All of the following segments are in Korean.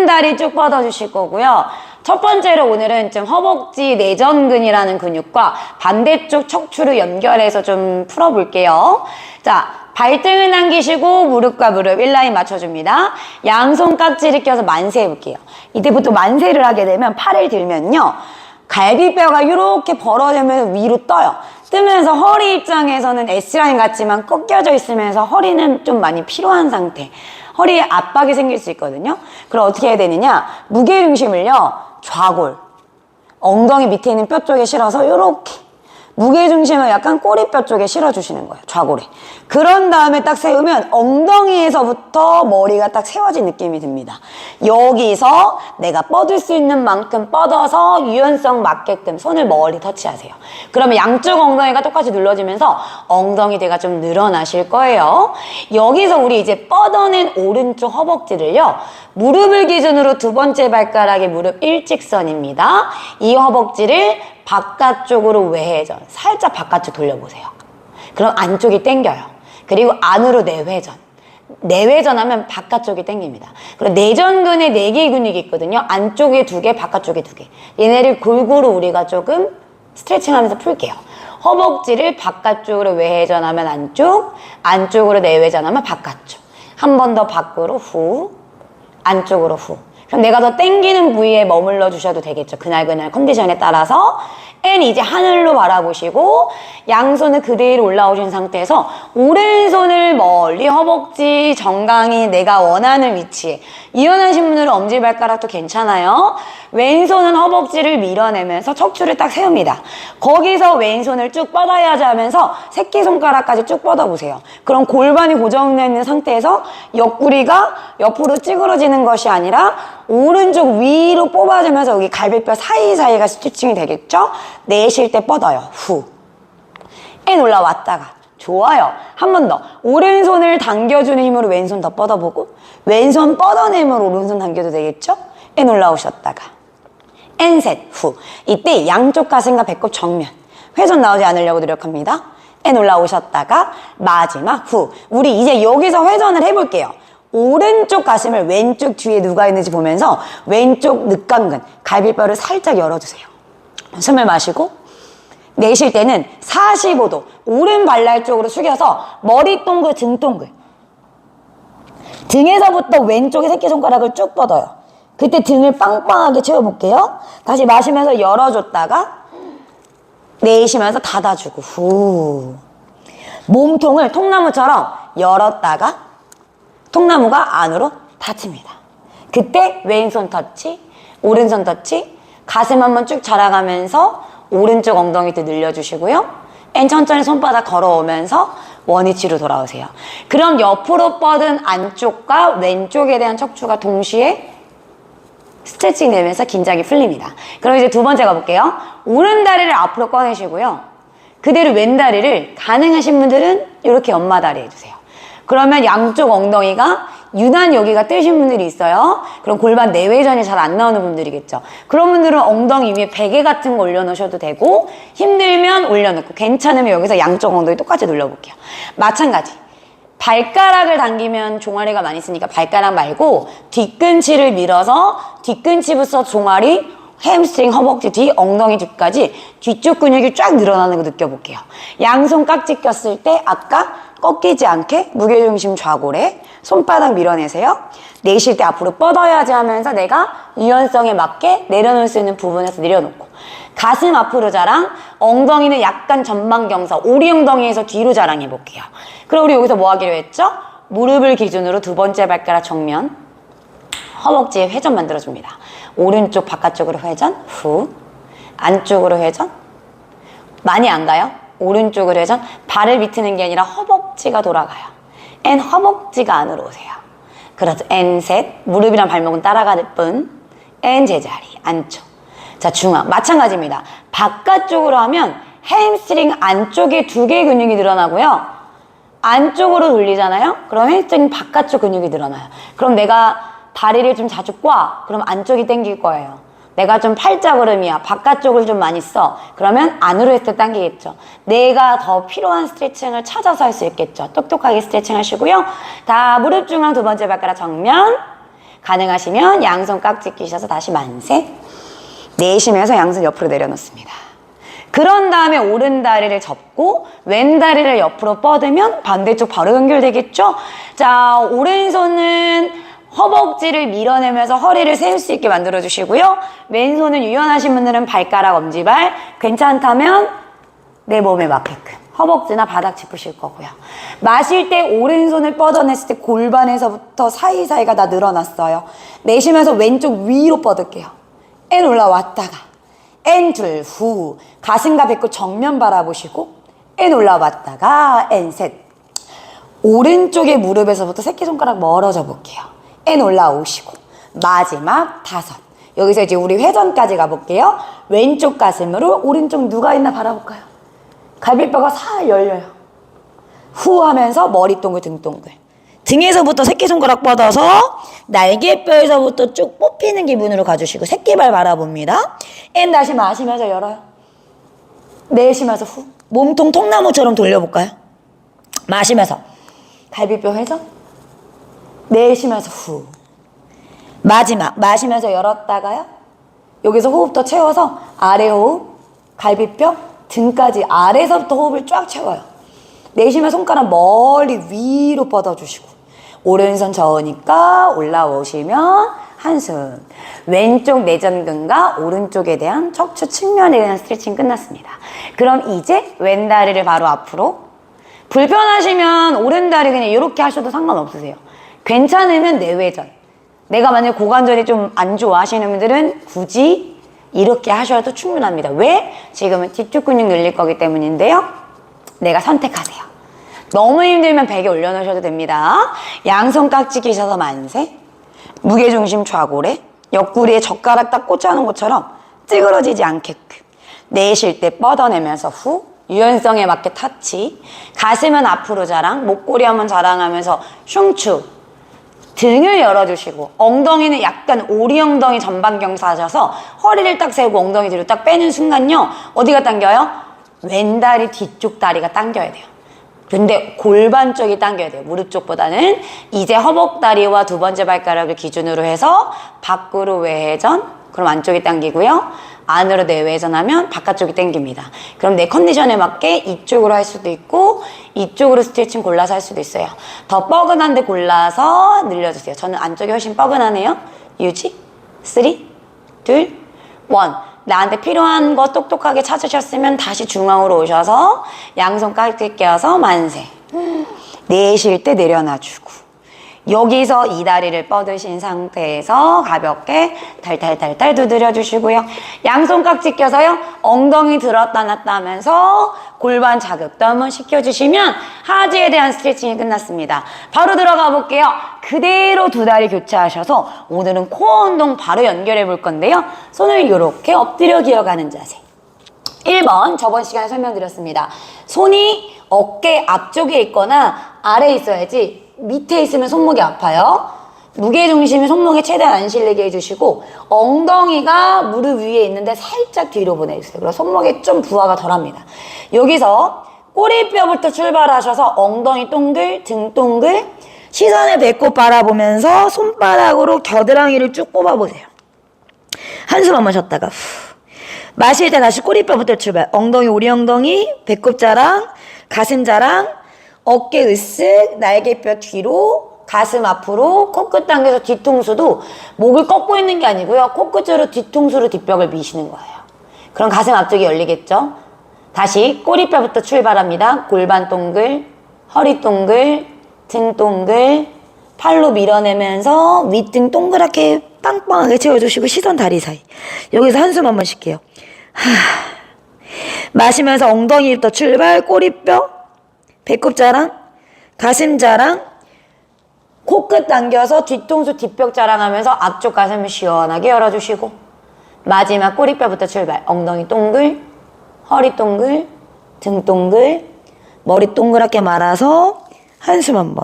오른다리 쭉 뻗어주실 거고요. 첫 번째로 오늘은 좀 허벅지 내전근이라는 근육과 반대쪽 척추를 연결해서 좀 풀어볼게요. 자, 발등을 당기시고 무릎과 무릎 1라인 맞춰줍니다. 양손 깍지를 껴서 만세 해볼게요. 이때부터 만세를 하게 되면 팔을 들면요. 갈비뼈가 이렇게 벌어지면서 위로 떠요. 뜨면서 허리 입장에서는 S라인 같지만 꺾여져 있으면서 허리는 좀 많이 피로한 상태. 허리에 압박이 생길 수 있거든요. 그럼 어떻게 해야 되느냐? 무게중심을요. 좌골, 엉덩이 밑에 있는 뼈 쪽에 실어서 이렇게 무게중심을 약간 꼬리뼈 쪽에 실어주시는 거예요. 좌골에. 그런 다음에 딱 세우면 엉덩이에서부터 머리가 딱 세워진 느낌이 듭니다. 여기서 내가 뻗을 수 있는 만큼 뻗어서 유연성 맞게끔 손을 머리 터치하세요. 그러면 양쪽 엉덩이가 똑같이 눌러지면서 엉덩이대가 좀 늘어나실 거예요. 여기서 우리 이제 뻗어낸 오른쪽 허벅지를요. 무릎을 기준으로 두 번째 발가락이 무릎 일직선입니다. 이 허벅지를 바깥쪽으로 외회전, 살짝 바깥쪽 돌려보세요. 그럼 안쪽이 당겨요. 그리고 안으로 내회전. 내회전 하면 바깥쪽이 당깁니다. 그리고 내전근에 4개의 근육이 있거든요. 안쪽에 2개, 바깥쪽에 2개. 얘네를 골고루 우리가 조금 스트레칭하면서 풀게요. 허벅지를 바깥쪽으로 외회전하면 안쪽, 안쪽으로 내회전하면 바깥쪽. 한 번 더 밖으로 후, 안쪽으로 후. 그럼 내가 더 당기는 부위에 머물러 주셔도 되겠죠. 그날 컨디션에 따라서. And 이제 하늘로 바라보시고 양손을 그대로 올라오신 상태에서 오른손을 멀리 허벅지 정강이 내가 원하는 위치에, 유연하신 분들은 엄지발가락도 괜찮아요. 왼손은 허벅지를 밀어내면서 척추를 딱 세웁니다. 거기서 왼손을 쭉 뻗어야지 하면서 새끼손가락까지 쭉 뻗어보세요. 그럼 골반이 고정되어 있는 상태에서 옆구리가 옆으로 찌그러지는 것이 아니라 오른쪽 위로 뽑아주면서 여기 갈비뼈 사이사이가 스트레칭이 되겠죠? 내쉴 때 뻗어요. 후. 앤 올라왔다가. 좋아요. 한 번 더. 오른손을 당겨주는 힘으로 왼손 더 뻗어보고, 왼손 뻗어내면 오른손 당겨도 되겠죠? 앤 올라오셨다가. 앤 셋. 후. 이때 양쪽 가슴과 배꼽 정면. 회전 나오지 않으려고 노력합니다. 앤 올라오셨다가 마지막 후. 우리 이제 여기서 회전을 해볼게요. 오른쪽 가슴을 왼쪽 뒤에 누가 있는지 보면서 왼쪽 늑강근, 갈비뼈를 살짝 열어주세요. 숨을 마시고 내쉴 때는 45도 오른 발날 쪽으로 숙여서 머리 동글, 등 동글. 등에서부터 왼쪽에 새끼손가락을 쭉 뻗어요. 그때 등을 빵빵하게 채워볼게요. 다시 마시면서 열어줬다가 내쉬면서 닫아주고 후. 몸통을 통나무처럼 열었다가 통나무가 안으로 닫힙니다. 그때 왼손 터치, 오른손 터치, 가슴 한번 쭉 자라가면서 오른쪽 엉덩이도 늘려주시고요. 앤 천천히 손바닥 걸어오면서 원위치로 돌아오세요. 그럼 옆으로 뻗은 안쪽과 왼쪽에 대한 척추가 동시에 스트레칭 되면서 긴장이 풀립니다. 그럼 이제 두 번째 가볼게요. 오른 다리를 앞으로 꺼내시고요. 그대로 왼 다리를 가능하신 분들은 이렇게 옆마다리 해주세요. 그러면 양쪽 엉덩이가 유난히 여기가 뜨신 분들이 있어요. 그럼 골반 내외전이 잘 안 나오는 분들이겠죠. 그런 분들은 엉덩이 위에 베개 같은 거 올려놓으셔도 되고, 힘들면 올려놓고, 괜찮으면 여기서 양쪽 엉덩이 똑같이 눌러볼게요. 마찬가지. 발가락을 당기면 종아리가 많이 쓰니까 발가락 말고 뒤꿈치를 밀어서 뒤꿈치부터 종아리, 햄스트링, 허벅지 뒤, 엉덩이 뒤까지 뒤쪽 근육이 쫙 늘어나는 거 느껴볼게요. 양손 깍지 꼈을 때 아까 꺾이지 않게 무게중심 좌골에 손바닥 밀어내세요. 내쉴 때 앞으로 뻗어야지 하면서 내가 유연성에 맞게 내려놓을 수 있는 부분에서 내려놓고, 가슴 앞으로 자랑, 엉덩이는 약간 전방경사, 오리 엉덩이에서 뒤로 자랑해볼게요. 그럼 우리 여기서 뭐 하기로 했죠? 무릎을 기준으로 두 번째 발가락 정면, 허벅지에 회전 만들어줍니다. 오른쪽 바깥쪽으로 회전, 후, 안쪽으로 회전, 많이 안 가요? 오른쪽으로 회전, 발을 비트는 게 아니라 허벅지가 돌아가요. 앤 허벅지가 안으로 오세요. 그래서 앤 셋, 무릎이랑 발목은 따라가는 뿐, 앤 제자리, 안쪽. 자, 중앙. 마찬가지입니다. 바깥쪽으로 하면 햄스트링 안쪽에 2개의 근육이 늘어나고요. 안쪽으로 돌리잖아요? 그럼 햄스트링 바깥쪽 근육이 늘어나요. 그럼 내가 다리를 좀 자주 꽈. 그럼 안쪽이 당길 거예요. 내가 좀 팔자그름이야. 바깥쪽을 좀 많이 써. 그러면 안으로 했을 때 당기겠죠. 내가 더 필요한 스트레칭을 찾아서 할 수 있겠죠. 똑똑하게 스트레칭 하시고요. 다 무릎 중앙 두 번째 발가락 정면. 가능하시면 양손 깍지 끼셔서 다시 만세. 내쉬면서 양손 옆으로 내려놓습니다. 그런 다음에 오른 다리를 접고 왼 다리를 옆으로 뻗으면 반대쪽 바로 연결되겠죠? 자, 오른손은 허벅지를 밀어내면서 허리를 세울 수 있게 만들어주시고요. 왼손은 유연하신 분들은 발가락, 엄지발, 괜찮다면 내 몸에 맞게끔 허벅지나 바닥 짚으실 거고요. 마실 때 오른손을 뻗어냈을 때 골반에서부터 사이사이가 다 늘어났어요. 내쉬면서 왼쪽 위로 뻗을게요. N 올라왔다가 N 둘 후 가슴과 배꼽 정면 바라보시고 N 올라왔다가 N 셋 오른쪽의 무릎에서부터 새끼손가락 멀어져 볼게요. N 올라오시고 마지막 다섯 여기서 이제 우리 회전까지 가볼게요. 왼쪽 가슴으로 오른쪽 누가 있나 바라볼까요? 갈비뼈가 살 열려요. 후 하면서 머리 동글 등 동글 등에서부터 새끼손가락 뻗어서 날개뼈에서부터 쭉 뽑히는 기분으로 가주시고 새끼발 바라봅니다. N 다시 마시면서 열어요. 내쉬면서 후 몸통 통나무처럼 돌려볼까요? 마시면서 갈비뼈 회전 내쉬면서 후 마지막 마시면서 열었다가요. 여기서 호흡 더 채워서 아래 호흡 갈비뼈 등까지 아래서부터 호흡을 쫙 채워요. 내쉬면 손가락 멀리 위로 뻗어주시고 오른손 저으니까 올라오시면 한숨 왼쪽 내전근과 오른쪽에 대한 척추 측면에 대한 스트레칭 끝났습니다. 그럼 이제 왼다리를 바로 앞으로 불편하시면 오른다리 그냥 이렇게 하셔도 상관없으세요. 괜찮으면 내외전 내가 만약에 고관절이 좀 안 좋아 하시는 분들은 굳이 이렇게 하셔도 충분합니다. 왜? 지금은 뒤쪽 근육 늘릴 거기 때문인데요. 내가 선택하세요. 너무 힘들면 베개 올려놓으셔도 됩니다. 양손 깍지 끼셔서 만세. 무게중심 좌고래. 옆구리에 젓가락 딱 꽂아놓은 것처럼 찌그러지지 않게끔. 내쉴 때 뻗어내면서 후. 유연성에 맞게 타치. 가슴은 앞으로 자랑. 목걸이 한번 자랑하면서 흉추. 등을 열어주시고 엉덩이는 약간 오리 엉덩이 전방경사 하셔서 허리를 딱 세우고 엉덩이 뒤로 딱 빼는 순간요. 어디가 당겨요? 왼다리 뒤쪽 다리가 당겨야 돼요. 근데 골반 쪽이 당겨야 돼요. 무릎 쪽보다는. 이제 허벅다리와 두 번째 발가락을 기준으로 해서 밖으로 외회전 그럼 안쪽이 당기고요. 안으로 내외전하면 바깥쪽이 당깁니다. 그럼 내 컨디션에 맞게 이쪽으로 할 수도 있고 이쪽으로 스트레칭 골라서 할 수도 있어요. 더 뻐근한데 골라서 늘려주세요. 저는 안쪽이 훨씬 뻐근하네요. 유지 3, 2, 1 나한테 필요한 거 똑똑하게 찾으셨으면 다시 중앙으로 오셔서 양손 깍지 껴서 만세. 내쉴 때 내려놔주고 여기서 이 다리를 뻗으신 상태에서 가볍게 달달달달 두드려 주시고요. 양손 깍지 껴서요. 엉덩이 들었다 놨다 하면서 골반 자극도 한번 시켜주시면 하지에 대한 스트레칭이 끝났습니다. 바로 들어가 볼게요. 그대로 두 다리 교차하셔서 오늘은 코어 운동 바로 연결해 볼 건데요. 손을 이렇게 엎드려 기어가는 자세. 1번 저번 시간에 설명드렸습니다. 손이 어깨 앞쪽에 있거나 아래에 있어야지 밑에 있으면 손목이 아파요. 무게중심이 손목에 최대한 안 실리게 해주시고 엉덩이가 무릎 위에 있는데 살짝 뒤로 보내주세요. 그럼 손목에 좀 부하가 덜합니다. 여기서 꼬리뼈부터 출발하셔서 엉덩이 동글, 등 동글 시선의 배꼽 바라보면서 손바닥으로 겨드랑이를 쭉 뽑아보세요. 한숨 한번 쉬었다가 후. 마실 때 다시 꼬리뼈부터 출발. 엉덩이, 오리 엉덩이, 배꼽 자랑, 가슴 자랑 어깨 으쓱, 날개뼈 뒤로, 가슴 앞으로, 코끝 당겨서 뒤통수도 목을 꺾고 있는 게 아니고요. 코끝으로 뒤통수로 뒷벽을 미시는 거예요. 그럼 가슴 앞쪽이 열리겠죠? 다시 꼬리뼈부터 출발합니다. 골반 동글, 허리 동글, 등 동글, 팔로 밀어내면서 윗등 동그랗게 빵빵하게 채워주시고 시선 다리 사이. 여기서 한숨 한번 쉴게요. 마시면서 엉덩이부터 출발, 꼬리뼈, 배꼽 자랑, 가슴 자랑, 코끝 당겨서 뒤통수 뒷벽 자랑하면서 앞쪽 가슴을 시원하게 열어주시고 마지막 꼬리뼈부터 출발. 엉덩이 동글, 허리 동글, 등 동글, 머리 동그랗게 말아서 한숨 한번.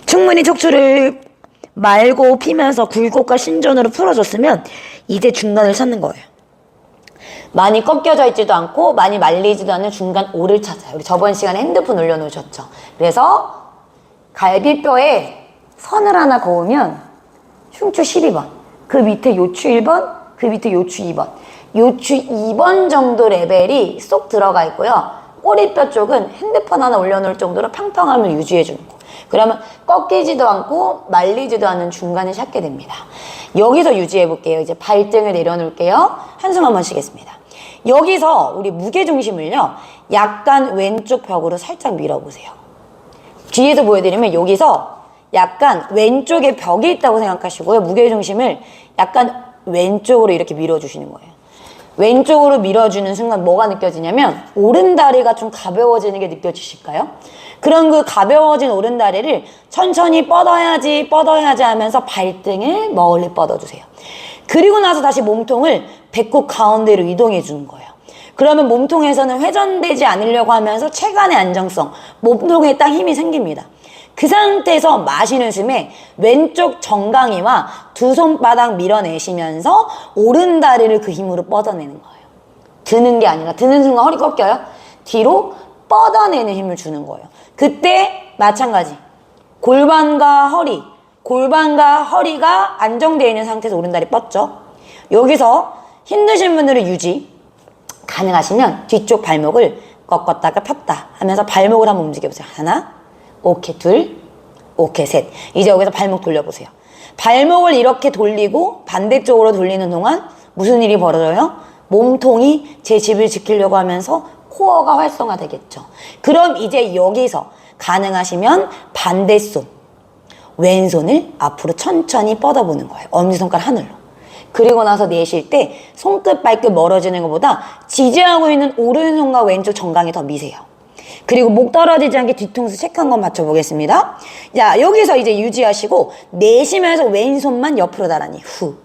충분히 척추를 말고 피면서 굴곡과 신전으로 풀어줬으면 이제 중간을 찾는 거예요. 많이 꺾여져 있지도 않고 많이 말리지도 않은 중간 오를 찾아요. 우리 저번 시간에 핸드폰 올려놓으셨죠. 그래서 갈비뼈에 선을 하나 그으면 흉추 12번, 그 밑에 요추 1번, 그 밑에 요추 2번, 요추 2번 정도 레벨이 쏙 들어가 있고요. 꼬리뼈 쪽은 핸드폰 하나 올려놓을 정도로 평평함을 유지해주는 거. 그러면 꺾이지도 않고 말리지도 않는 중간을 찾게 됩니다. 여기서 유지해볼게요. 이제 발등을 내려놓을게요. 한숨 한번 쉬겠습니다. 여기서 우리 무게중심을요, 약간 왼쪽 벽으로 살짝 밀어보세요. 뒤에서 보여드리면 여기서 약간 왼쪽에 벽이 있다고 생각하시고요. 무게중심을 약간 왼쪽으로 이렇게 밀어주시는 거예요. 왼쪽으로 밀어주는 순간 뭐가 느껴지냐면 오른다리가 좀 가벼워지는 게 느껴지실까요? 그런 그 가벼워진 오른다리를 천천히 뻗어야지 하면서 발등을 멀리 뻗어주세요. 그리고 나서 다시 몸통을 배꼽 가운데로 이동해 주는 거예요. 그러면 몸통에서는 회전되지 않으려고 하면서 체간의 안정성, 몸통에 딱 힘이 생깁니다. 그 상태에서 마시는 숨에 왼쪽 정강이와 두 손바닥 밀어내시면서 오른 다리를 그 힘으로 뻗어내는 거예요. 드는 게 아니라 드는 순간 허리 꺾여요. 뒤로 뻗어내는 힘을 주는 거예요. 그때 마찬가지 골반과 허리가 안정되어 있는 상태에서 오른 다리 뻗죠. 여기서 힘드신 분들은 유지, 가능하시면 뒤쪽 발목을 꺾었다가 폈다 하면서 발목을 한번 움직여보세요. 하나, 오케이, 둘, 오케이, 셋. 이제 여기서 발목 돌려보세요. 발목을 이렇게 돌리고 반대쪽으로 돌리는 동안 무슨 일이 벌어져요? 몸통이 제 집을 지키려고 하면서 코어가 활성화되겠죠. 그럼 이제 여기서 가능하시면 반대손, 왼손을 앞으로 천천히 뻗어보는 거예요. 엄지손가락 하늘로. 그리고 나서 내쉴 때 손끝 발끝 멀어지는 것보다 지지하고 있는 오른손과 왼쪽 정강이 더 미세요. 그리고 목 떨어지지 않게 뒤통수 체크 한번 맞춰보겠습니다. 자, 여기서 이제 유지하시고 내쉬면서 왼손만 옆으로 나란히 후,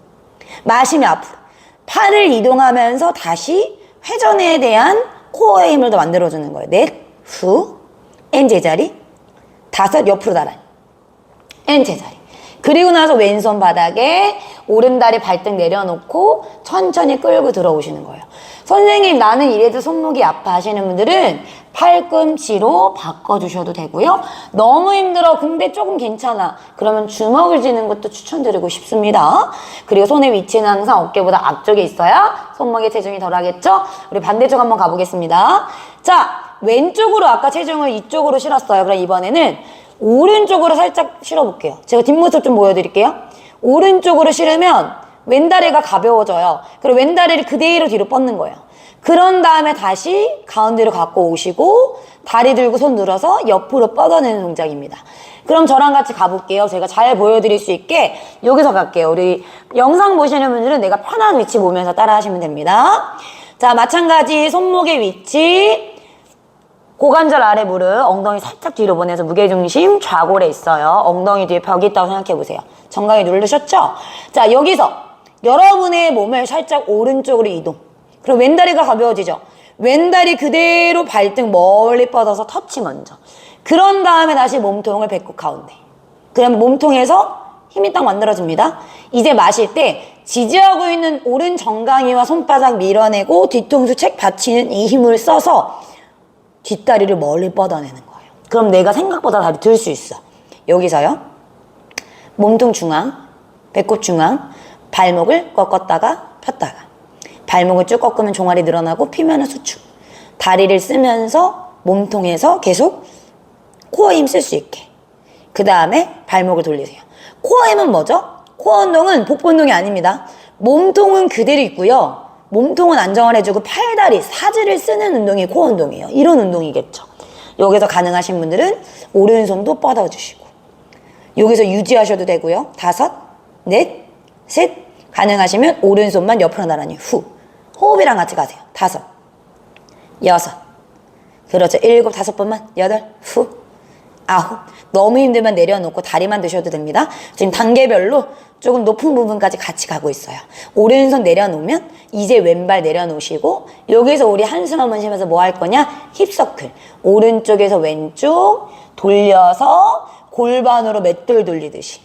마시면 앞으로 팔을 이동하면서 다시 회전에 대한 코어의 힘을 더 만들어주는 거예요. 넷, 후, N 제자리, 다섯, 옆으로 나란히 N 제자리. 그리고 나서 왼손 바닥에 오른다리 발등 내려놓고 천천히 끌고 들어오시는 거예요. 선생님, 나는 이래도 손목이 아파 하시는 분들은 팔꿈치로 바꿔주셔도 되고요. 너무 힘들어, 근데 조금 괜찮아, 그러면 주먹을 쥐는 것도 추천드리고 싶습니다. 그리고 손의 위치는 항상 어깨보다 앞쪽에 있어야 손목에 체중이 덜하겠죠? 우리 반대쪽 한번 가보겠습니다. 자, 왼쪽으로 아까 체중을 이쪽으로 실었어요. 그럼 이번에는 오른쪽으로 살짝 실어볼게요. 제가 뒷모습 좀 보여드릴게요. 오른쪽으로 실으면 왼다리가 가벼워져요. 그리고 왼다리를 그대로 뒤로 뻗는 거예요. 그런 다음에 다시 가운데로 갖고 오시고 다리 들고 손 늘어서 옆으로 뻗어내는 동작입니다. 그럼 저랑 같이 가볼게요. 제가 잘 보여드릴 수 있게 여기서 갈게요. 우리 영상 보시는 분들은 내가 편한 위치 보면서 따라 하시면 됩니다. 자, 마찬가지 손목의 위치, 고관절 아래 무릎, 엉덩이 살짝 뒤로 보내서 무게중심 좌골에 있어요. 엉덩이 뒤에 벽이 있다고 생각해보세요. 정강이 누르셨죠? 자, 여기서 여러분의 몸을 살짝 오른쪽으로 이동. 그럼 왼다리가 가벼워지죠? 왼다리 그대로 발등 멀리 뻗어서 터치 먼저. 그런 다음에 다시 몸통을 배꼽 가운데. 그러면 몸통에서 힘이 딱 만들어집니다. 이제 마실 때 지지하고 있는 오른 정강이와 손바닥 밀어내고 뒤통수 책 받치는 이 힘을 써서 뒷다리를 멀리 뻗어내는 거예요. 그럼 내가 생각보다 다리 들 수 있어. 여기서요. 몸통 중앙, 배꼽 중앙, 발목을 꺾었다가 폈다가. 발목을 쭉 꺾으면 종아리 늘어나고 피면은 수축. 다리를 쓰면서 몸통에서 계속 코어 힘 쓸 수 있게. 그 다음에 발목을 돌리세요. 코어 힘은 뭐죠? 코어 운동은 복부 운동이 아닙니다. 몸통은 그대로 있고요. 몸통은 안정을 해주고 팔다리, 사지를 쓰는 운동이 코어 운동이에요. 이런 운동이겠죠. 여기서 가능하신 분들은 오른손도 뻗어주시고 여기서 유지하셔도 되고요. 다섯, 넷, 셋. 가능하시면 오른손만 옆으로 나란히 후. 호흡이랑 같이 가세요. 다섯, 여섯. 그렇죠. 일곱, 다섯 번만. 여덟, 후. 아홉. 너무 힘들면 내려놓고 다리만 드셔도 됩니다. 지금 단계별로 조금 높은 부분까지 같이 가고 있어요. 오른손 내려놓으면 이제 왼발 내려놓으시고 여기서 우리 한숨 한번 쉬면서 뭐 할 거냐? 힙서클. 오른쪽에서 왼쪽 돌려서 골반으로 맷돌 돌리듯이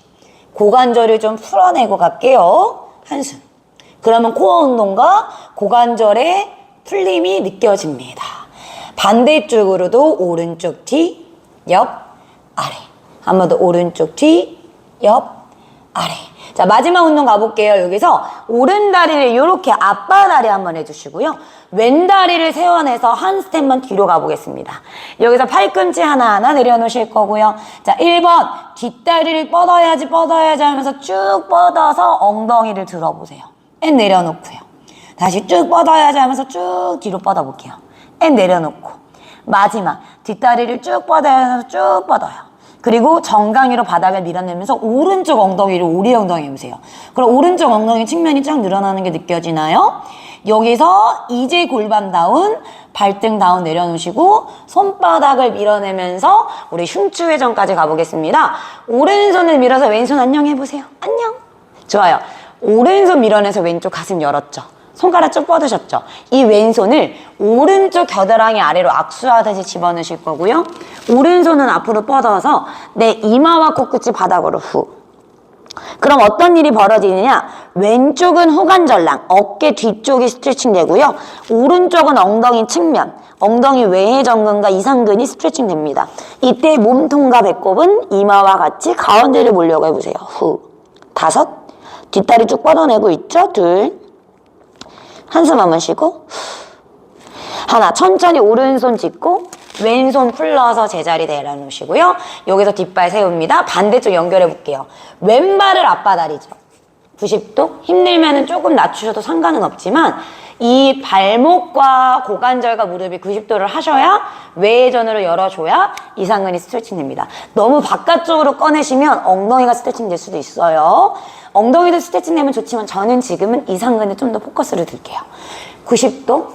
고관절을 좀 풀어내고 갈게요. 한숨. 그러면 코어 운동과 고관절의 풀림이 느껴집니다. 반대쪽으로도 오른쪽 뒤, 옆, 아래. 한 번 더 오른쪽 뒤, 옆, 아래. 자, 마지막 운동 가볼게요. 여기서 오른 다리를 이렇게 앞바다리 한번 해주시고요. 왼 다리를 세워내서 한 스텝만 뒤로 가보겠습니다. 여기서 팔꿈치 하나하나 내려놓으실 거고요. 자, 1번 뒷다리를 뻗어야지 하면서 쭉 뻗어서 엉덩이를 들어보세요. 앤 내려놓고요. 다시 쭉 뻗어야지 하면서 쭉 뒤로 뻗어볼게요. 앤 내려놓고 마지막 뒷다리를 쭉 뻗어서 쭉 뻗어요. 그리고 정강이로 바닥을 밀어내면서 오른쪽 엉덩이를 오리 엉덩이 해보세요. 그럼 오른쪽 엉덩이 측면이 쫙 늘어나는 게 느껴지나요? 여기서 이제 골반 다운, 발등 다운 내려놓으시고 손바닥을 밀어내면서 우리 흉추 회전까지 가보겠습니다. 오른손을 밀어서 왼손 안녕 해보세요. 안녕. 좋아요. 오른손 밀어내서 왼쪽 가슴 열었죠. 손가락 쭉 뻗으셨죠? 이 왼손을 오른쪽 겨드랑이 아래로 악수하듯이 집어넣으실 거고요. 오른손은 앞으로 뻗어서 내 이마와 코끝이 바닥으로 후. 그럼 어떤 일이 벌어지느냐? 왼쪽은 후관절랑, 어깨 뒤쪽이 스트레칭 되고요. 오른쪽은 엉덩이 측면, 엉덩이 외해정근과 이상근이 스트레칭 됩니다. 이때 몸통과 배꼽은 이마와 같이 가운데를 보려고 해보세요. 후. 5, 뒷다리 쭉 뻗어내고 있죠? 2, 한숨 한번 쉬고 하나, 천천히 오른손 짚고 왼손 풀러서 제자리 내려놓으시고요. 여기서 뒷발 세웁니다. 반대쪽 연결해 볼게요. 왼발을 앞바다리죠. 90도 힘들면 조금 낮추셔도 상관은 없지만 이 발목과 고관절과 무릎이 90도를 하셔야 외회전으로 열어줘야 이상근이 스트레칭 됩니다. 너무 바깥쪽으로 꺼내시면 엉덩이가 스트레칭 될 수도 있어요. 엉덩이도 스트레칭 되면 좋지만 저는 지금은 이상근에 좀 더 포커스를 둘게요. 90도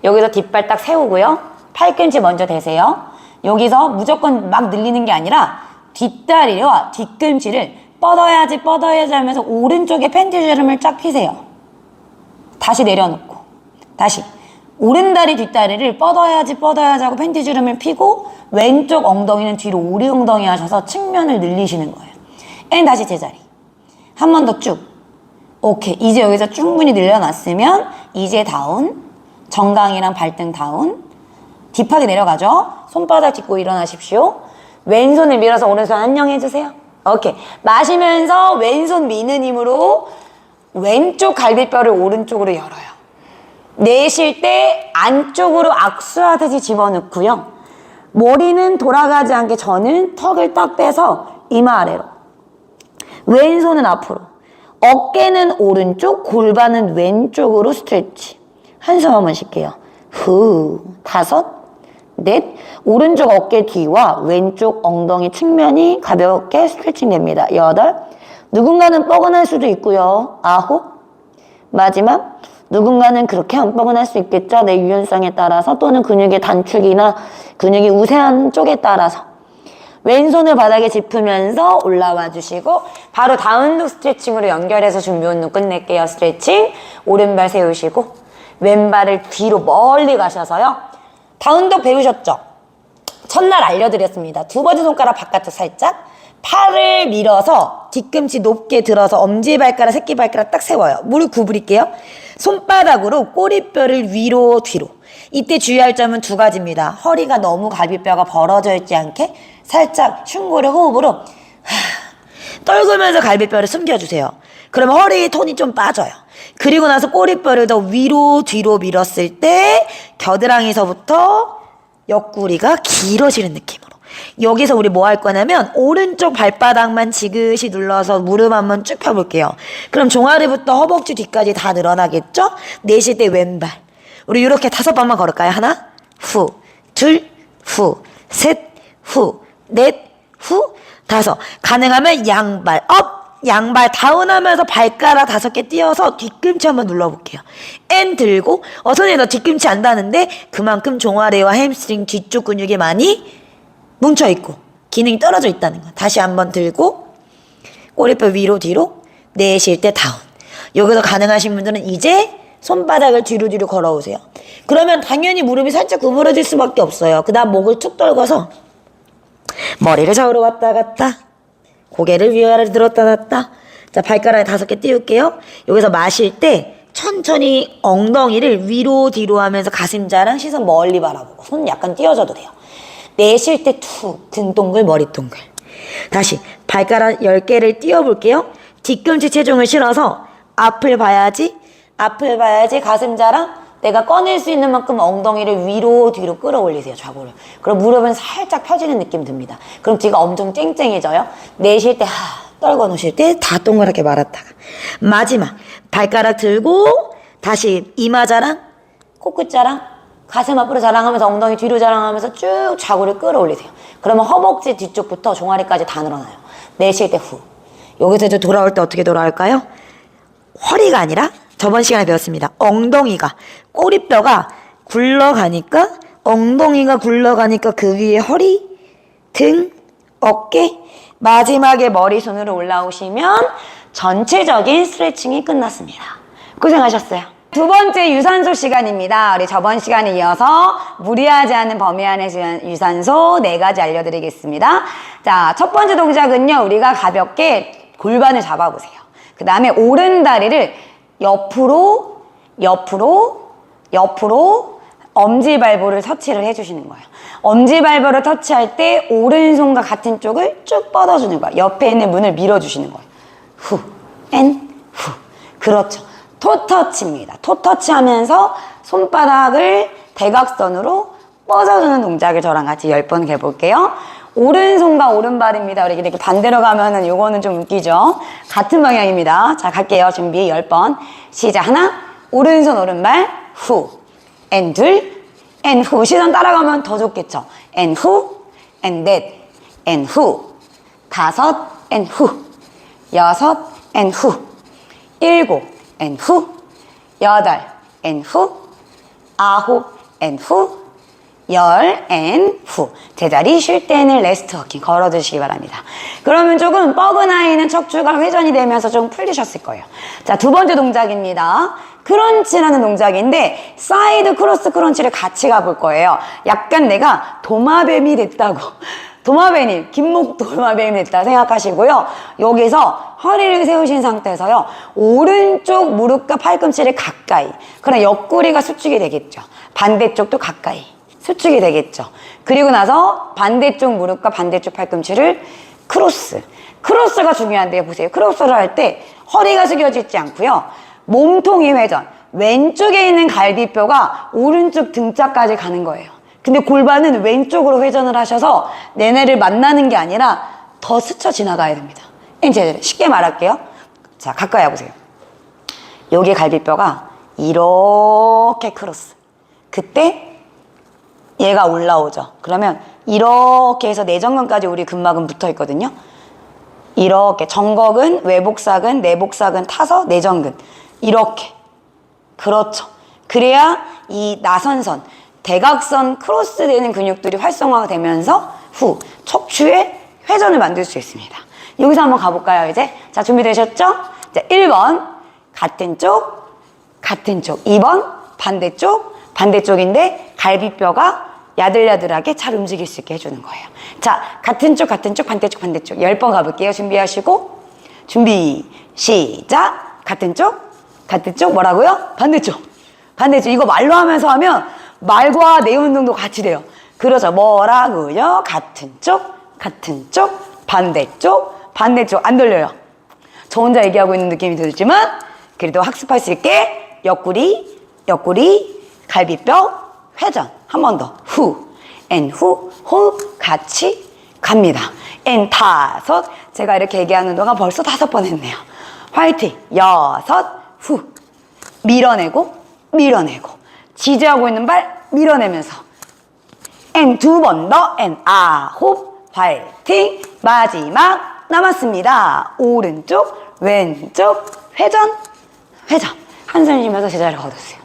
여기서 뒷발 딱 세우고요. 팔꿈치 먼저 대세요. 여기서 무조건 막 늘리는 게 아니라 뒷다리와 뒤꿈치를 뻗어야지 하면서 오른쪽에 팬티주름을 쫙 피세요. 다시 내려놓고 다시 오른다리 뒷다리를 뻗어야지 하고 팬티주름을 피고 왼쪽 엉덩이는 뒤로 오리 엉덩이 하셔서 측면을 늘리시는 거예요. 앤 다시 제자리. 한 번 더 쭉. 오케이. 이제 여기서 충분히 늘려놨으면 이제 다운, 정강이랑 발등 다운, 딥하게 내려가죠. 손바닥 짚고 일어나십시오. 왼손을 밀어서 오른손 안녕 해주세요. 오케이. 마시면서 왼손 미는 힘으로 왼쪽 갈비뼈를 오른쪽으로 열어요. 내쉴 때 안쪽으로 악수하듯이 집어넣고요. 머리는 돌아가지 않게 저는 턱을 딱 빼서 이마 아래로. 왼손은 앞으로. 어깨는 오른쪽, 골반은 왼쪽으로 스트레치. 한숨 한번 쉴게요. 후. 5, 넷. 오른쪽 어깨 뒤와 왼쪽 엉덩이 측면이 가볍게 스트레칭 됩니다. 8. 누군가는 뻐근할 수도 있고요. 9. 마지막. 누군가는 그렇게 안 뻐근할 수 있겠죠. 내 유연성에 따라서 또는 근육의 단축이나 근육이 우세한 쪽에 따라서. 왼손을 바닥에 짚으면서 올라와 주시고 바로 다운독 스트레칭으로 연결해서 준비 운동 끝낼게요. 스트레칭. 오른발 세우시고 왼발을 뒤로 멀리 가셔서요. 다운독 배우셨죠? 첫날 알려드렸습니다. 두 번째 손가락 바깥쪽 살짝 팔을 밀어서 뒤꿈치 높게 들어서 엄지발가락, 새끼발가락 딱 세워요. 무릎 구부릴게요. 손바닥으로 꼬리뼈를 위로 뒤로. 이때 주의할 점은 2가지입니다. 허리가 너무 갈비뼈가 벌어져 있지 않게 살짝 흉골의 호흡으로 떨구면서 갈비뼈를 숨겨주세요. 그러면 허리 톤이 좀 빠져요. 그리고 나서 꼬리뼈를 더 위로 뒤로 밀었을 때 겨드랑이서부터 옆구리가 길어지는 느낌으로. 여기서 우리 뭐 할 거냐면 오른쪽 발바닥만 지그시 눌러서 무릎 한번 쭉 펴볼게요. 그럼 종아리부터 허벅지 뒤까지 다 늘어나겠죠? 내쉴 때 왼발. 우리 이렇게 5번만 걸을까요? 하나, 후, 둘, 후, 셋, 후, 넷, 후, 5. 가능하면 양발 업, 양발 다운하면서 발가락 5개 띄어서 뒤꿈치 한번 눌러볼게요. 앤 들고 선생님 너 뒤꿈치 안 닿는데 그만큼 종아리와 햄스트링 뒤쪽 근육이 많이 뭉쳐있고 기능이 떨어져 있다는 거. 다시 한번 들고 꼬리뼈 위로 뒤로 내쉴 때 다운. 여기서 가능하신 분들은 이제 손바닥을 뒤로 걸어오세요. 그러면 당연히 무릎이 살짝 구부러질 수밖에 없어요. 그 다음 목을 툭 떨궈서 머리를 좌우로 왔다 갔다 고개를 위아래로 들었다 놨다. 자, 발가락에 5개 띄울게요. 여기서 마실 때 천천히 엉덩이를 위로 뒤로 하면서 가슴자랑 시선 멀리 바라보고 손 약간 띄워줘도 돼요. 내쉴 때 툭 등 동글 머리 동글. 다시 발가락 10개를 띄워볼게요. 뒤꿈치 체중을 실어서 앞을 봐야지, 앞을 봐야지 가슴 자랑. 내가 꺼낼 수 있는 만큼 엉덩이를 위로 뒤로 끌어올리세요. 좌골을. 그럼 무릎은 살짝 펴지는 느낌 듭니다. 그럼 뒤가 엄청 쨍쨍해져요. 내쉴 때 떨궈 놓으실 때 다 동그랗게 말았다가 마지막 발가락 들고 다시 이마 자랑, 코끝 자랑, 가슴 앞으로 자랑하면서 엉덩이 뒤로 자랑하면서 쭉 좌골을 끌어올리세요. 그러면 허벅지 뒤쪽부터 종아리까지 다 늘어나요. 내쉴 때 후. 여기서 이제 돌아올 때 어떻게 돌아올까요? 허리가 아니라 저번 시간에 배웠습니다. 엉덩이가, 꼬리뼈가 굴러가니까, 엉덩이가 굴러가니까 그 위에 허리, 등, 어깨, 마지막에 머리손으로 올라오시면 전체적인 스트레칭이 끝났습니다. 고생하셨어요. 두 번째 유산소 시간입니다. 우리 저번 시간에 이어서 무리하지 않은 범위 안에서 유산소 4가지 알려드리겠습니다. 자, 첫 번째 동작은요, 우리가 가볍게 골반을 잡아보세요. 그 다음에 오른 다리를 옆으로 엄지발보를 터치를 해주시는 거예요. 엄지발보를 터치할 때 오른손과 같은 쪽을 쭉 뻗어주는 거예요. 옆에 있는 문을 밀어주시는 거예요. 후, 후. 그렇죠. 토터치입니다. 토터치 하면서 손바닥을 대각선으로 뻗어주는 동작을 저랑 같이 10번 해볼게요. 오른손과 오른발입니다. 우리 이렇게 반대로 가면은 요거는 좀 웃기죠? 같은 방향입니다. 자, 갈게요. 준비 10번. 시작. 하나, 오른손, 오른발, 후. 앤 둘, 앤 후. 시선 따라가면 더 좋겠죠? 앤 후, 앤 넷, 앤 후. 다섯, 앤 후. 여섯, 앤 후. 일곱, 앤 후. 여덟, 앤 후. 아홉, 앤 후. 열, 앤 후. 제자리 쉴 때는 레스트 워킹 걸어주시기 바랍니다. 그러면 조금 뻐근하이는 척추가 회전이 되면서 좀 풀리셨을 거예요. 자, 두 번째 동작입니다. 크런치라는 동작인데 사이드 크로스 크런치를 같이 가볼 거예요. 약간 내가 도마뱀이 됐다고 도마뱀이 김목 도마뱀이 됐다 생각하시고요. 여기서 허리를 세우신 상태에서요. 오른쪽 무릎과 팔꿈치를 가까이. 그럼 옆구리가 수축이 되겠죠. 반대쪽도 가까이. 수축이 되겠죠. 그리고 나서 반대쪽 무릎과 반대쪽 팔꿈치를 크로스. 크로스가 중요한데요. 보세요. 크로스를 할 때 허리가 숙여져 있지 않고요. 몸통이 회전. 왼쪽에 있는 갈비뼈가 오른쪽 등짝까지 가는 거예요. 근데 골반은 왼쪽으로 회전을 하셔서 내내를 만나는 게 아니라 더 스쳐 지나가야 됩니다. 이제 쉽게 말할게요. 자, 가까이 와보세요. 여기 갈비뼈가 이렇게 크로스. 그때 얘가 올라오죠. 그러면 이렇게 해서 내전근까지 우리 근막은 붙어 있거든요. 이렇게 정곡은 외복사근, 내복사근 타서 내전근. 이렇게. 그렇죠. 그래야 이 나선선, 대각선 크로스 되는 근육들이 활성화가 되면서 후, 척추의 회전을 만들 수 있습니다. 여기서 한번 가볼까요, 이제? 자, 준비되셨죠? 자, 1번, 같은 쪽, 같은 쪽. 2번, 반대쪽, 반대쪽인데 갈비뼈가 야들야들하게 잘 움직일 수 있게 해주는 거예요. 자, 같은 쪽, 같은 쪽, 반대쪽, 반대쪽. 10번 가볼게요. 준비하시고. 준비, 시작. 같은 쪽, 같은 쪽, 뭐라고요? 반대쪽. 반대쪽. 이거 말로 하면서 하면 말과 내 운동도 같이 돼요. 그렇죠. 뭐라고요? 같은 쪽, 같은 쪽, 반대쪽, 반대쪽. 안 돌려요. 저 혼자 얘기하고 있는 느낌이 들지만 그래도 학습할 수 있게 옆구리, 옆구리, 갈비뼈, 회전. 한 번 더. 후, 앤 후, 호흡 같이 갑니다. 앤 다섯. 제가 이렇게 얘기하는 동안 벌써 5번 했네요. 화이팅. 여섯, 후. 밀어내고, 밀어내고. 지지하고 있는 발 밀어내면서. 앤 두 번 더. 앤 아홉. 화이팅. 마지막 남았습니다. 오른쪽, 왼쪽, 회전, 회전. 한숨 쉬면서 제자리를 거두세요.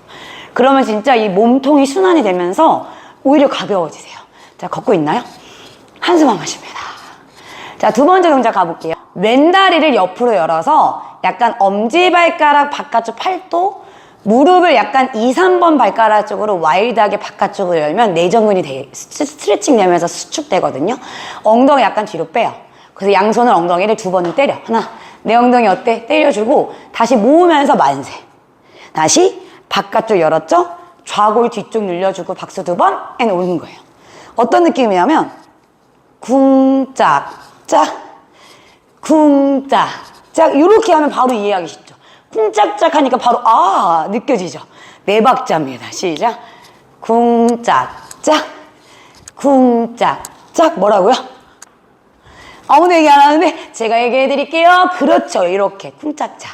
그러면 진짜 이 몸통이 순환이 되면서 오히려 가벼워지세요. 자, 걷고 있나요? 한숨만 마십니다. 자, 두 번째 동작 가볼게요. 왼다리를 옆으로 열어서 약간 엄지발가락 바깥쪽 팔도, 무릎을 약간 2, 3번 발가락 쪽으로 와일드하게 바깥쪽으로 열면 내전근이 스트레칭 되면서 수축되거든요. 엉덩이 약간 뒤로 빼요. 그래서 양손을 엉덩이를 2번을 때려. 하나, 내 엉덩이 어때? 때려주고 다시 모으면서 만세. 다시 바깥쪽 열었죠? 좌골 뒤쪽 늘려주고 박수 2번 앤 오는 거예요. 어떤 느낌이냐면 쿵짝짝 쿵짝짝 이렇게 하면 바로 이해하기 쉽죠. 쿵짝짝 하니까 바로 느껴지죠. 네 박자입니다. 시작. 쿵짝짝 쿵짝짝. 뭐라고요? 아무도 얘기 안 하는데 제가 얘기해 드릴게요. 그렇죠. 이렇게 쿵짝짝.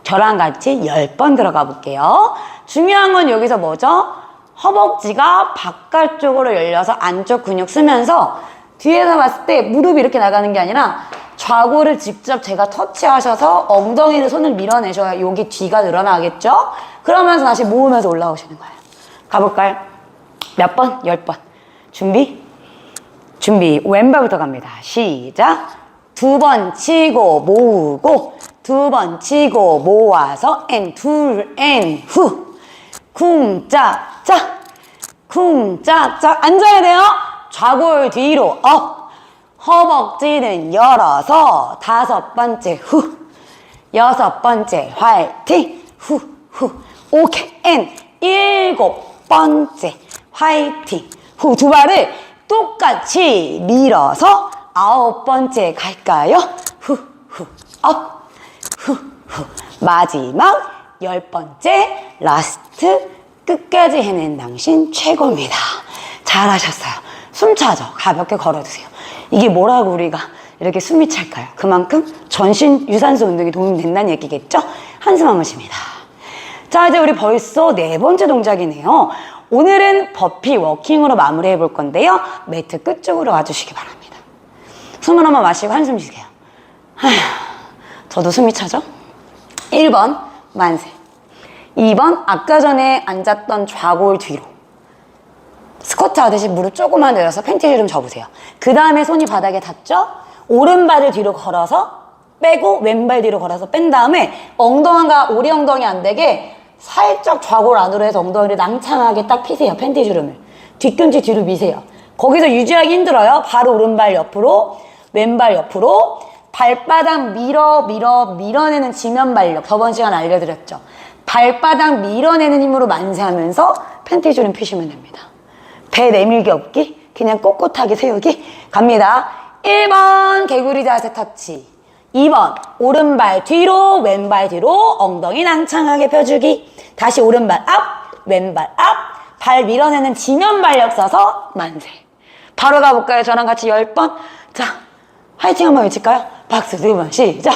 저랑 같이 10번 들어가 볼게요. 중요한 건 여기서 뭐죠? 허벅지가 바깥쪽으로 열려서 안쪽 근육 쓰면서 뒤에서 봤을 때 무릎이 이렇게 나가는 게 아니라 좌골을 직접 제가 터치하셔서 엉덩이를 손을 밀어내셔야 여기 뒤가 늘어나겠죠? 그러면서 다시 모으면서 올라오시는 거예요. 가볼까요? 몇 번? 10번. 준비? 왼발부터 갑니다. 시작. 2번 치고 모으고 2번 치고 모아서 둘 후 쿵짝짝 쿵짝짝. 앉아야 돼요. 좌골 뒤로 업. 허벅지는 열어서 5번째 후 6번째 화이팅 후 오케이. 7번째 화이팅 후. 두 발을 똑같이 밀어서 9번째 갈까요? 후 업 후 마지막 10번째 라스트. 끝까지 해낸 당신 최고입니다. 잘하셨어요. 숨 차죠? 가볍게 걸어주세요. 이게 뭐라고 우리가 이렇게 숨이 찰까요? 그만큼 전신 유산소 운동이 도움이 된다는 얘기겠죠? 한숨 한번 쉽니다. 자, 이제 우리 벌써 4번째 동작이네요. 오늘은 버피 워킹으로 마무리해 볼 건데요. 매트 끝쪽으로 와주시기 바랍니다. 숨을 한번 마시고 한숨 쉬세요. 저도 숨이 차죠? 1번 만세. 2번 아까 전에 앉았던 좌골 뒤로 스쿼트 하듯이 무릎 조금만 내려서 팬티를 좀 접으세요. 그 다음에 손이 바닥에 닿죠? 오른발을 뒤로 걸어서 빼고 왼발 뒤로 걸어서 뺀 다음에 엉덩이가 오리 엉덩이 안 되게 살짝 좌골 안으로 해서 엉덩이를 낭창하게 딱 피세요. 팬티 주름을. 뒤꿈치 뒤로 미세요. 거기서 유지하기 힘들어요. 바로 오른발 옆으로 왼발 옆으로 발바닥 밀어내는 지면발력. 저번 시간 알려드렸죠. 발바닥 밀어내는 힘으로 만세하면서 팬티 주름 피시면 됩니다. 배 내밀기 없기, 그냥 꼿꼿하게 세우기 갑니다. 1번 개구리 자세 터치. 2번 오른발 뒤로 왼발 뒤로 엉덩이 낭창하게 펴주기. 다시 오른발 앞 왼발 앞. 발 밀어내는 지면발력 써서 만세. 바로 가볼까요? 저랑 같이 10번. 자, 화이팅 한번 외칠까요? 박수 2번 시작.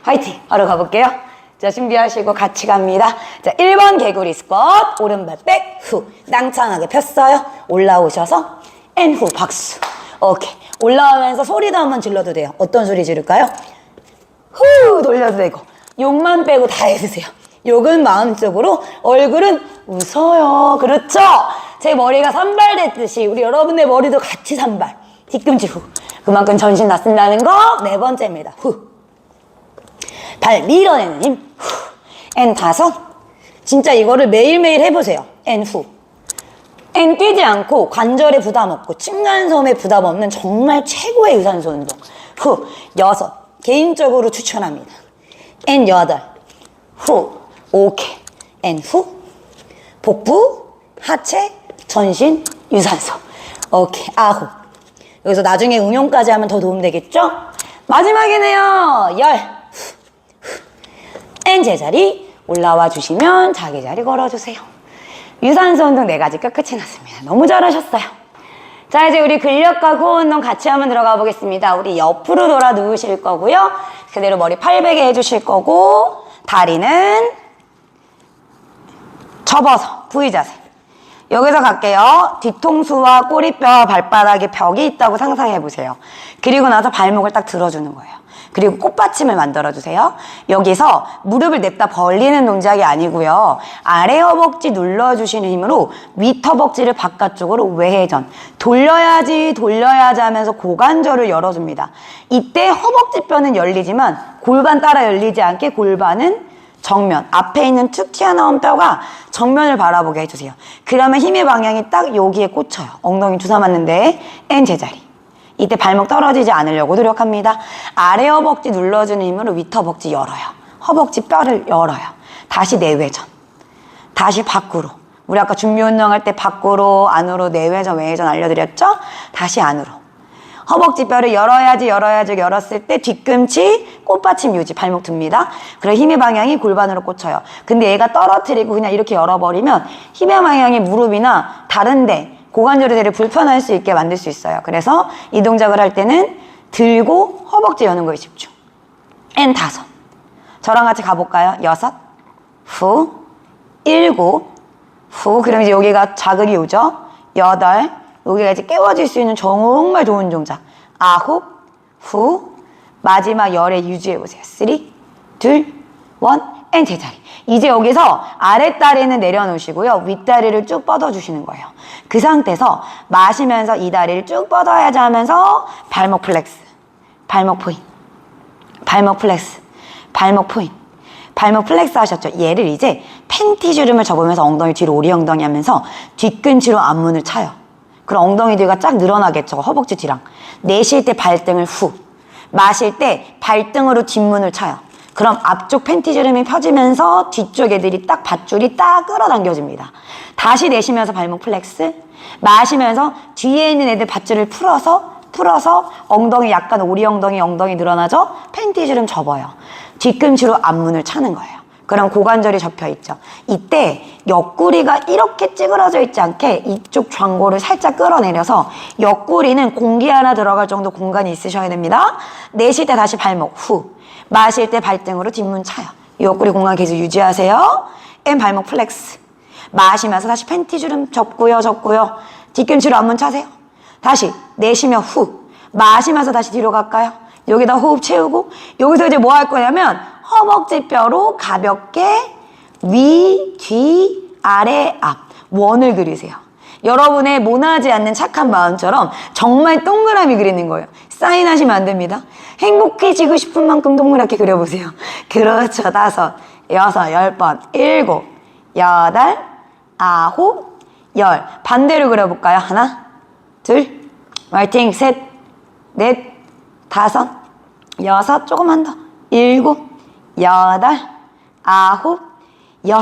화이팅. 바로 가볼게요. 자, 준비하시고 같이 갑니다. 자, 1번 개구리 스쿼트. 오른발 백, 후. 낭창하게 폈어요. 올라오셔서 앤 후. 박수. 오케이. 올라오면서 소리도 한번 질러도 돼요. 어떤 소리 지를까요? 후. 돌려도 되고. 욕만 빼고 다 해주세요. 욕은 마음속으로, 얼굴은 웃어요. 그렇죠? 제 머리가 산발됐듯이 우리 여러분의 머리도 같이 산발. 뒤꿈치 후. 그만큼 전신 다 쓴다는 거 4번째입니다. 후. 발 밀어내는 힘. 후. 앤 5. 진짜 이거를 매일매일 해보세요. 앤 후. 앤 뛰지 않고 관절에 부담 없고 층간소음에 부담 없는 정말 최고의 유산소 운동. 후. 6. 개인적으로 추천합니다. 앤 8. 후. 오케이. 앤 후. 복부, 하체, 전신, 유산소. 오케이. 9. 여기서 나중에 응용까지 하면 더 도움되겠죠? 마지막이네요. 10. 앤 제자리 올라와 주시면 자기 자리 걸어주세요. 유산소 운동 4가지 끝이 났습니다. 너무 잘하셨어요. 자, 이제 우리 근력과 코어 운동 같이 한번 들어가 보겠습니다. 우리 옆으로 돌아 누우실 거고요. 그대로 머리 800에 해주실 거고, 다리는 접어서 V 자세. 여기서 갈게요. 뒤통수와 꼬리뼈와 발바닥에 벽이 있다고 상상해 보세요. 그리고 나서 발목을 딱 들어주는 거예요. 그리고 꽃받침을 만들어주세요. 여기서 무릎을 냅다 벌리는 동작이 아니고요. 아래 허벅지 눌러주시는 힘으로 윗 허벅지를 바깥쪽으로 외회전. 돌려야지 하면서 고관절을 열어줍니다. 이때 허벅지뼈는 열리지만 골반 따라 열리지 않게 골반은 정면, 앞에 있는 툭 튀어나온 뼈가 정면을 바라보게 해주세요. 그러면 힘의 방향이 딱 여기에 꽂혀요. 엉덩이 주사 맞는데 N 제자리. 이때 발목 떨어지지 않으려고 노력합니다. 아래 허벅지 눌러주는 힘으로 윗 허벅지 열어요. 허벅지 뼈를 열어요. 다시 내외전. 다시 밖으로. 우리 아까 준비 운동할 때 밖으로, 안으로, 내외전, 외외전 알려드렸죠? 다시 안으로. 허벅지 뼈를 열어야지 열었을 때 뒤꿈치 꽃받침 유지 발목 듭니다. 그래 힘의 방향이 골반으로 꽂혀요. 근데 얘가 떨어뜨리고 그냥 이렇게 열어버리면 힘의 방향이 무릎이나 다른데 고관절의 불편할 수 있게 만들 수 있어요. 그래서 이 동작을 할 때는 들고 허벅지 여는 거에 집중. 앤 5. 저랑 같이 가볼까요? 6, 후, 7, 후. 그럼 이제 여기가 자극이 오죠? 8. 여기가 이제 깨워질 수 있는 정말 좋은 동작. 9, 후. 마지막 열에 유지해보세요. 3, 2, 1, 앤 제자리. 이제 여기서 아랫다리는 내려놓으시고요. 윗다리를 쭉 뻗어주시는 거예요. 그 상태에서 마시면서 이 다리를 쭉 뻗어야지 하면서 발목 플렉스, 발목 포인, 발목 플렉스, 발목 포인, 발목 플렉스 하셨죠? 얘를 이제 팬티 주름을 접으면서 엉덩이 뒤로 오리 엉덩이 하면서 뒤꿈치로 앞문을 차요. 그럼 엉덩이 뒤가 쫙 늘어나겠죠? 허벅지 뒤랑. 내쉴 때 발등을 후, 마실 때 발등으로 뒷문을 차요. 그럼 앞쪽 팬티 주름이 펴지면서 뒤쪽 애들이 딱 밧줄이 딱 끌어당겨집니다. 다시 내쉬면서 발목 플렉스, 마시면서 뒤에 있는 애들 밧줄을 풀어서 엉덩이 약간 오리 엉덩이 늘어나죠? 팬티 주름 접어요. 뒤꿈치로 앞문을 차는 거예요. 그럼 고관절이 접혀있죠. 이때 옆구리가 이렇게 찌그러져 있지 않게 이쪽 좌골을 살짝 끌어내려서 옆구리는 공기 하나 들어갈 정도 공간이 있으셔야 됩니다. 내쉴 때 다시 발목 후, 마실 때 발등으로 뒷문 차요. 옆구리 공간 계속 유지하세요. 앤 발목 플렉스. 마시면서 다시 팬티 주름 접고요. 뒤꿈치로 앞문 차세요. 다시 내쉬며 후, 마시면서 다시 뒤로 갈까요? 여기다 호흡 채우고 여기서 이제 뭐 할 거냐면 허벅지 뼈로 가볍게 위, 뒤, 아래, 앞 원을 그리세요. 여러분의 모나지 않는 착한 마음처럼 정말 동그라미 그리는 거예요. 사인하시면 안 됩니다. 행복해지고 싶은 만큼 동그랗게 그려보세요. 그렇죠. 5, 6, 10번, 7, 8, 9, 10. 반대로 그려볼까요? 하나, 둘, 화이팅, 셋, 넷, 5, 6, 조금만 더, 7, 8, 9, 10.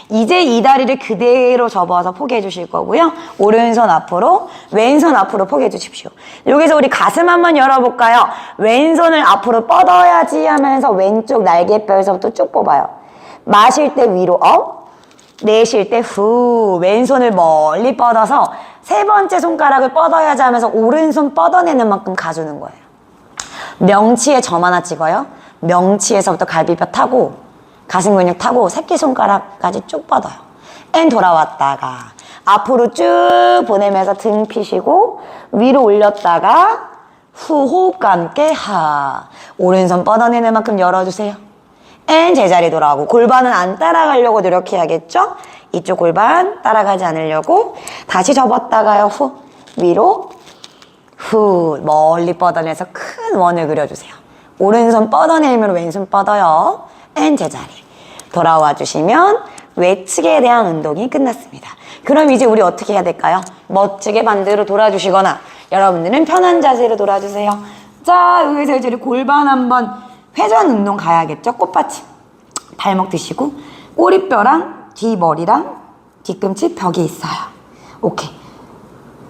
이제 이 다리를 그대로 접어서 포개해 주실 거고요. 오른손 앞으로, 왼손 앞으로 포개해 주십시오. 여기서 우리 가슴 한번 열어볼까요? 왼손을 앞으로 뻗어야지 하면서 왼쪽 날개뼈에서부터 쭉 뽑아요. 마실 때 위로 업, 내쉴 때 후. 왼손을 멀리 뻗어서 세 번째 손가락을 뻗어야지 하면서 오른손 뻗어내는 만큼 가주는 거예요. 명치에 점 하나 찍어요. 명치에서부터 갈비뼈 타고 가슴 근육 타고 새끼손가락까지 쭉 뻗어요. 앤 돌아왔다가 앞으로 쭉 보내면서 등 피시고 위로 올렸다가 후 호흡과 함께 하. 오른손 뻗어내는 만큼 열어주세요. 앤 제자리 돌아오고 골반은 안 따라가려고 노력해야겠죠? 이쪽 골반 따라가지 않으려고 다시 접었다가요. 후 위로 후 멀리 뻗어내서 큰 원을 그려주세요. 오른손 뻗어내면 왼손 뻗어요. 앤 제자리 돌아와 주시면 외측에 대한 운동이 끝났습니다. 그럼 이제 우리 어떻게 해야 될까요? 멋지게 반대로 돌아주시거나 여러분들은 편한 자세로 돌아주세요. 자, 여기서 이제 골반 한번 회전 운동 가야겠죠? 꽃받침 발목 드시고 꼬리뼈랑 뒷머리랑 뒤꿈치 벽에 있어요. 오케이.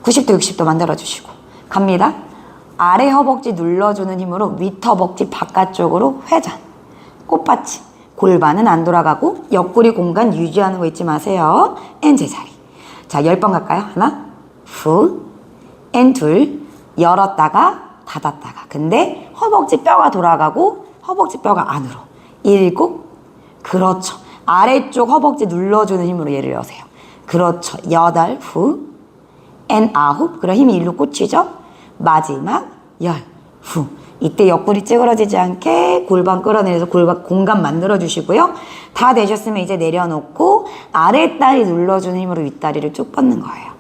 90도 60도 만들어주시고 갑니다. 아래 허벅지 눌러주는 힘으로 윗 허벅지 바깥쪽으로 회전 꽃받침 골반은 안 돌아가고 옆구리 공간 유지하는 거 잊지 마세요. 앤 제자리. 자, 10번 갈까요? 하나 후 앤 둘 열었다가 닫았다가 근데 허벅지 뼈가 돌아가고 허벅지 뼈가 안으로 7 그렇죠. 아래쪽 허벅지 눌러주는 힘으로 얘를 여세요. 그렇죠. 8 후 앤 9 그럼 힘이 일로 꽂히죠. 마지막 10 후 이때 옆구리 찌그러지지 않게 골반 끌어내려서 골반 공간 만들어 주시고요. 다 되셨으면 이제 내려놓고 아랫다리 눌러주는 힘으로 윗다리를 쭉 뻗는 거예요.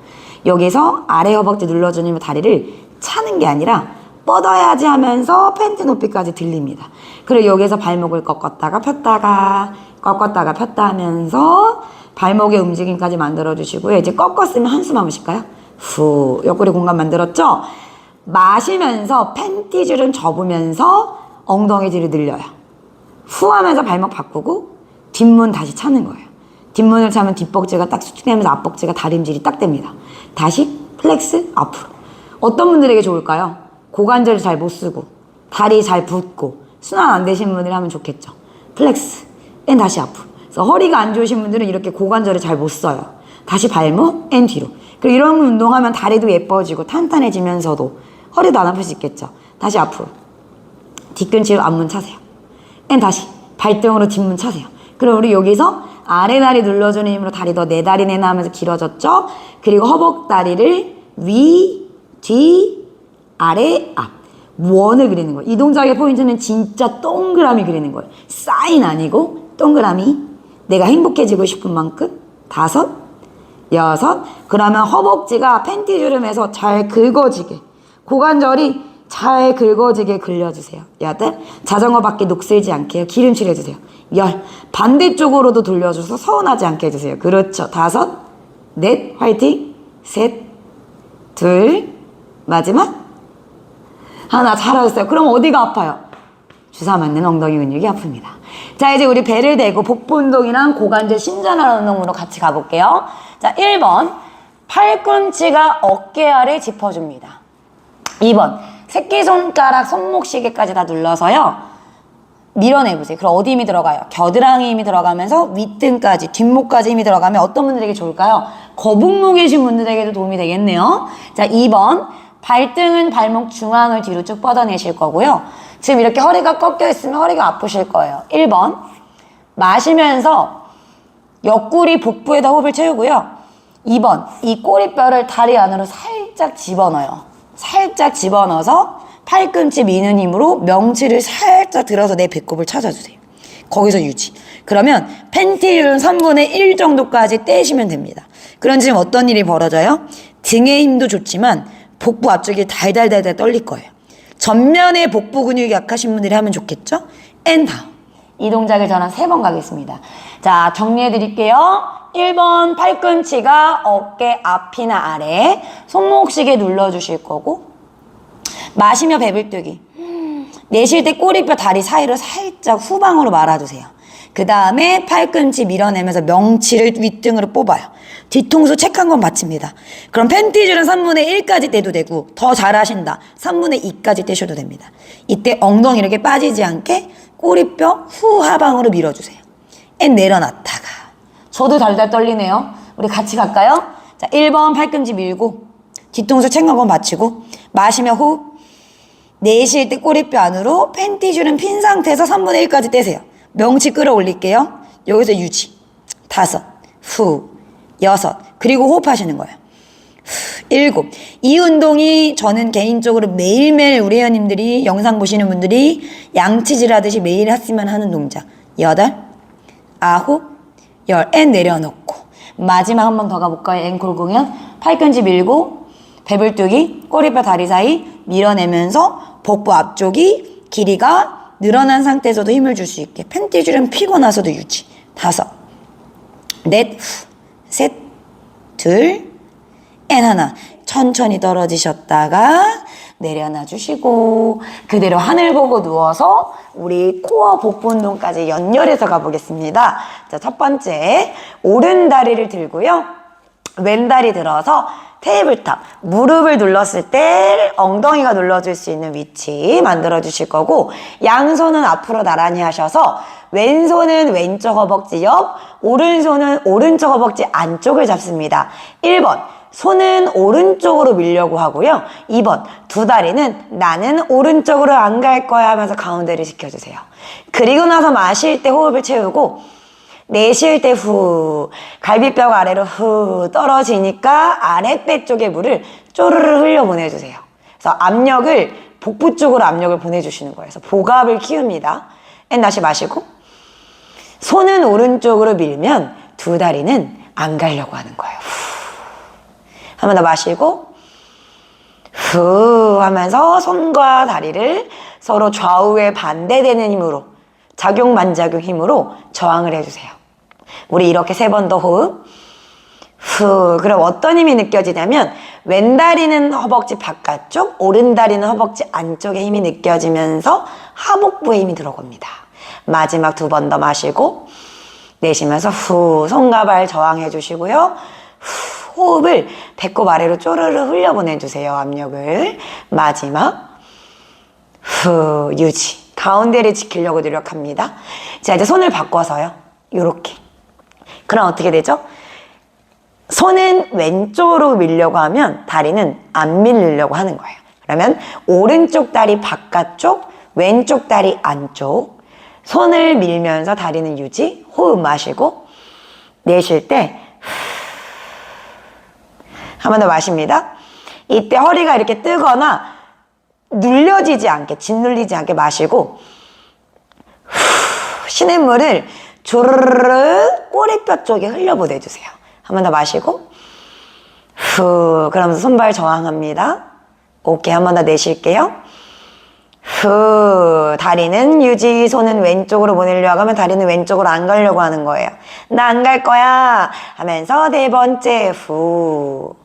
여기서 아래 허벅지 눌러주는 힘으로 다리를 차는 게 아니라 뻗어야지 하면서 팬티 높이까지 들립니다. 그리고 여기서 발목을 꺾었다가 폈다가 꺾었다가 폈다 하면서 발목의 움직임까지 만들어 주시고요. 이제 꺾었으면 한숨 한번 쉴까요? 후 옆구리 공간 만들었죠? 마시면서 팬티 주름 접으면서 엉덩이 뒤를 늘려요. 후 하면서 발목 바꾸고 뒷문 다시 차는 거예요. 뒷문을 차면 뒷벅지가 딱 수축되면서 앞벅지가 다림질이 딱 됩니다. 다시 플렉스 앞으로. 어떤 분들에게 좋을까요? 고관절 잘 못 쓰고 다리 잘 붓고 순환 안 되신 분들이 하면 좋겠죠. 플렉스, 앤 다시 앞으로. 그래서 허리가 안 좋으신 분들은 이렇게 고관절을 잘 못 써요. 다시 발목, 앤 뒤로. 그리고 이런 운동하면 다리도 예뻐지고 탄탄해지면서도 허리도 안 아플 수 있겠죠. 다시 앞으로. 뒤꿈치로 앞문 차세요. 앤 다시 발등으로 뒷문 차세요. 그럼 우리 여기서 아래 다리 눌러주는 힘으로 다리 더 네 다리 내놔 하면서 길어졌죠. 그리고 허벅 다리를 위, 뒤, 아래, 앞 원을 그리는 거예요. 이 동작의 포인트는 진짜 동그라미 그리는 거예요. 사인 아니고 동그라미. 내가 행복해지고 싶은 만큼 5, 6. 그러면 허벅지가 팬티 주름에서 잘 긁어지게, 고관절이 잘 긁어지게 긁려주세요. 8. 자전거 바퀴 녹슬지 않게 기름칠 해주세요. 10. 반대쪽으로도 돌려줘서 서운하지 않게 해주세요. 그렇죠. 5, 4, 화이팅. 3, 2, 마지막 하나. 잘하셨어요. 그럼 어디가 아파요? 주사 맞는 엉덩이 근육이 아픕니다. 자, 이제 우리 배를 대고 복부 운동이랑 고관절 신전하는 운동으로 같이 가볼게요. 자, 1번 팔꿈치가 어깨 아래 짚어줍니다. 2번 새끼손가락 손목시계까지 다 눌러서요 밀어내보세요. 그럼 어디 힘이 들어가요? 겨드랑이 힘이 들어가면서 윗등까지 뒷목까지 힘이 들어가면 어떤 분들에게 좋을까요? 거북목 계신 분들에게도 도움이 되겠네요. 자, 2번 발등은 발목 중앙을 뒤로 쭉 뻗어내실 거고요. 지금 이렇게 허리가 꺾여 있으면 허리가 아프실 거예요. 1번 마시면서 옆구리 복부에다 호흡을 채우고요. 2번 이 꼬리뼈를 다리 안으로 살짝 집어넣어요. 살짝 집어넣어서 팔꿈치 미는 힘으로 명치를 살짝 들어서 내 배꼽을 찾아주세요. 거기서 유지. 그러면 팬티를 3분의 1 정도까지 떼시면 됩니다. 그럼 지금 어떤 일이 벌어져요? 등의 힘도 좋지만 복부 앞쪽이 달달달달 떨릴 거예요. 전면에 복부 근육이 약하신 분들이 하면 좋겠죠? 앤 다운. 이 동작을 저는 3번 가겠습니다. 자, 정리해 드릴게요. 1번 팔꿈치가 어깨 앞이나 아래, 손목시계 눌러주실 거고, 마시며 배불뜨기. 내쉴 때 꼬리뼈 다리 사이로 살짝 후방으로 말아주세요. 그 다음에 팔꿈치 밀어내면서 명치를 윗등으로 뽑아요. 뒤통수 책 한 권 받칩니다. 그럼 팬티줄은 3분의 1까지 떼도 되고 더 잘하신다. 3분의 2까지 떼셔도 됩니다. 이때 엉덩이 이렇게 빠지지 않게 꼬리뼈 후하방으로 밀어주세요. 앤 내려놨다가. 저도 달달 떨리네요. 우리 같이 갈까요? 자, 1번 팔꿈치 밀고 뒤통수 책 한 권 받치고 마시며 호흡. 내쉴 때 꼬리뼈 안으로 팬티줄은 핀 상태에서 3분의 1까지 떼세요. 명치 끌어올릴게요. 여기서 유지. 5, 후, 6. 그리고 호흡하시는 거예요. 7. 이 운동이 저는 개인적으로 매일매일 우리 회원님들이 영상 보시는 분들이 양치질 하듯이 매일 했으면 하는 동작. 8, 9, 10. 앤 내려놓고. 마지막 한 번 더 가볼까요? 앵콜 공연. 팔꿈치 밀고 배불뜨기, 꼬리뼈 다리 사이 밀어내면서 복부 앞쪽이 길이가 늘어난 상태에서도 힘을 줄 수 있게 팬티줄은 피고 나서도 유지. 5, 넷, 셋, 둘, 앤 하나. 천천히 떨어지셨다가 내려놔 주시고 그대로 하늘 보고 누워서 우리 코어 복부 운동까지 연결해서 가보겠습니다. 자, 첫 번째 오른 다리를 들고요. 왼 다리 들어서 테이블탑, 무릎을 눌렀을 때 엉덩이가 눌러줄 수 있는 위치 만들어 주실 거고 양손은 앞으로 나란히 하셔서 왼손은 왼쪽 허벅지 옆, 오른손은 오른쪽 허벅지 안쪽을 잡습니다. 1번 손은 오른쪽으로 밀려고 하고요. 2번 두 다리는 나는 오른쪽으로 안 갈 거야 하면서 가운데를 지켜주세요. 그리고 나서 마실 때 호흡을 채우고 내쉴 때 후, 갈비뼈가 아래로 후 떨어지니까 아랫배 쪽에 물을 쪼르르 흘려 보내주세요. 그래서 압력을 복부 쪽으로 압력을 보내주시는 거예요. 그래서 복압을 키웁니다. 앤 다시 마시고 손은 오른쪽으로 밀면 두 다리는 안 가려고 하는 거예요. 한 번 더 마시고 후 하면서 손과 다리를 서로 좌우에 반대되는 힘으로 작용 반작용 힘으로 저항을 해주세요. 우리 이렇게 3번 더 호흡. 후. 그럼 어떤 힘이 느껴지냐면 왼 다리는 허벅지 바깥쪽, 오른 다리는 허벅지 안쪽에 힘이 느껴지면서 하복부에 힘이 들어갑니다. 마지막 2번 더 마시고 내쉬면서 후. 손과 발 저항해 주시고요. 후. 호흡을 배꼽 아래로 쪼르르 흘려보내주세요. 압력을. 마지막 후, 유지. 가운데를 지키려고 노력합니다. 자, 이제 손을 바꿔서요. 요렇게. 그럼 어떻게 되죠? 손은 왼쪽으로 밀려고 하면 다리는 안 밀리려고 하는 거예요. 그러면 오른쪽 다리 바깥쪽, 왼쪽 다리 안쪽. 손을 밀면서 다리는 유지. 호흡 마시고 내쉴 때 한 번 더 마십니다. 이때 허리가 이렇게 뜨거나 눌려지지 않게, 짓눌리지 않게 마시고 시냇물을 조르르 꼬리뼈 쪽에 흘려보내주세요. 한 번 더 마시고 후, 그러면서 손발 저항합니다. 오케이, 한 번 더 내쉴게요. 후, 다리는 유지. 손은 왼쪽으로 보내려고 하면 다리는 왼쪽으로 안 가려고 하는 거예요. 나 안 갈 거야 하면서 네 번째 후.